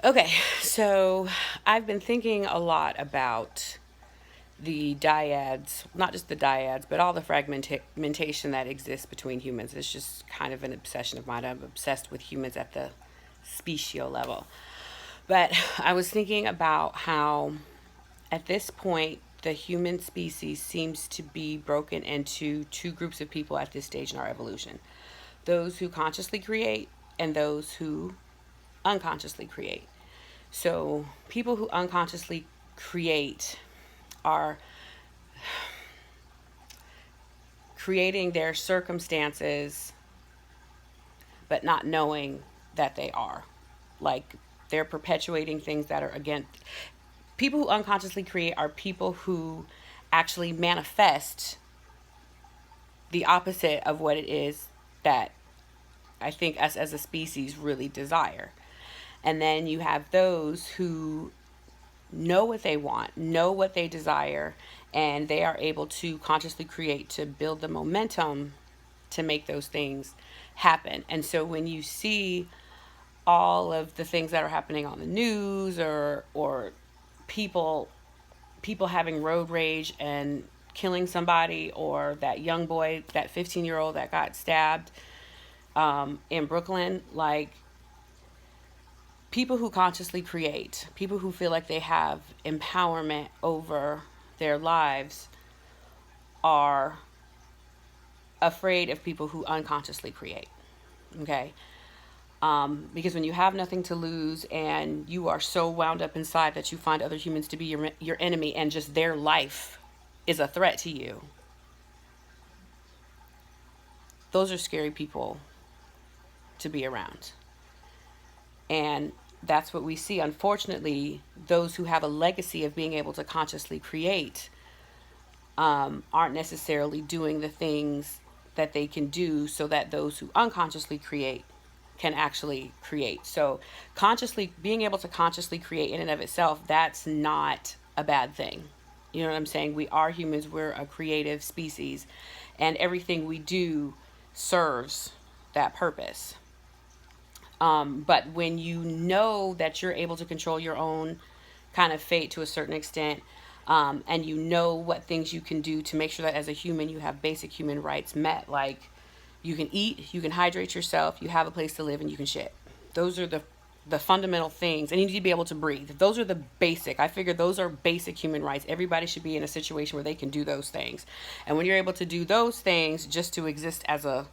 Okay, so I've been thinking a lot about the dyads, not just the dyads, but all the fragmentation that exists between humans. It's just kind of an obsession of mine. I'm obsessed with humans at the special level. But I was thinking about how, at this point, the human species seems to be broken into two groups of people at this stage in our evolution: those who consciously create and those who unconsciously create. So, people who unconsciously create are creating their circumstances but not knowing that they are. Like, they're perpetuating things that are against. People who unconsciously create are people who actually manifest the opposite of what it is that I think us as a species really desire. And then you have those who know what they want, know what they desire, and they are able to consciously create to build the momentum to make those things happen. And so when you see all of the things that are happening on the news, or people having road rage and killing somebody, or that young boy, that 15-year-old that got stabbed in Brooklyn, like, people who consciously create, people who feel like they have empowerment over their lives, are afraid of people who unconsciously create. Okay? Because when you have nothing to lose and you are so wound up inside that you find other humans to be your enemy, and just their life is a threat to you, those are scary people to be around. And that's what we see. Unfortunately, those who have a legacy of being able to consciously create aren't necessarily doing the things that they can do so that those who unconsciously create can actually create. So, consciously being able to consciously create in and of itself, that's not a bad thing. You know what I'm saying? We are humans, we're a creative species, and everything we do serves that purpose. But when you know that you're able to control your own kind of fate to a certain extent, and you know what things you can do to make sure that as a human you have basic human rights met, like you can eat, you can hydrate yourself, you have a place to live, and you can shit. Those are the fundamental things, and you need to be able to breathe. Those are the basic. I figure those are basic human rights. Everybody should be in a situation where they can do those things. And when you're able to do those things just to exist as a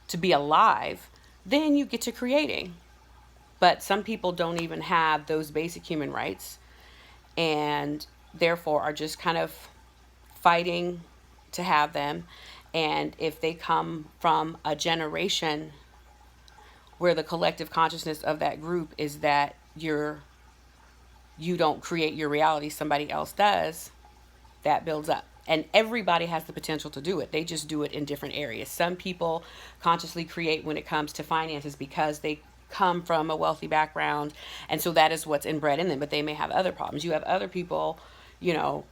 to be alive, then you get to creating. But some people don't even have those basic human rights, and therefore are just kind of fighting to have them. And if they come from a generation where the collective consciousness of that group is that you don't create your reality, somebody else does, that builds up. And everybody has the potential to do it. They just do it in different areas. Some people consciously create when it comes to finances because they come from a wealthy background, and so that is what's inbred in them, but they may have other problems. You have other people,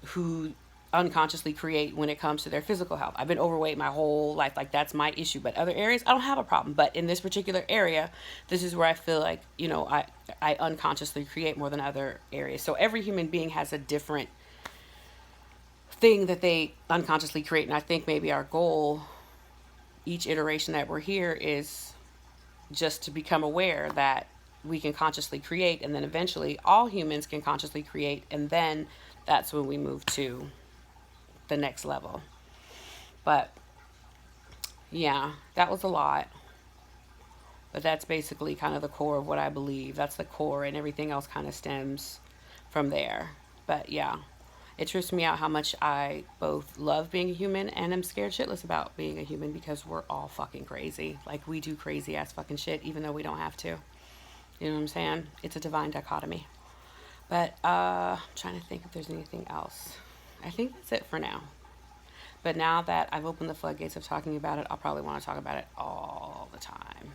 who unconsciously create when it comes to their physical health. I've been overweight my whole life, like that's my issue, but other areas I don't have a problem. But in this particular area, this is where I feel like, I unconsciously create more than other areas. So every human being has a different thing that they unconsciously create. And I think maybe our goal, each iteration that we're here, is just to become aware that we can consciously create, and then eventually all humans can consciously create, and then that's when we move to the next level. But yeah, that was a lot. But that's basically kind of the core of what I believe. That's the core, and everything else kind of stems from there. But yeah, it trips me out how much I both love being a human and am scared shitless about being a human, because we're all fucking crazy. Like, we do crazy ass fucking shit even though we don't have to. You know what I'm saying? It's a divine dichotomy. But I'm trying to think if there's anything else. I think that's it for now. But now that I've opened the floodgates of talking about it, I'll probably want to talk about it all the time.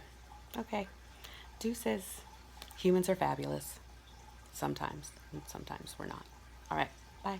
Okay. Deuces. Humans are fabulous. Sometimes. And sometimes we're not. All right. Bye.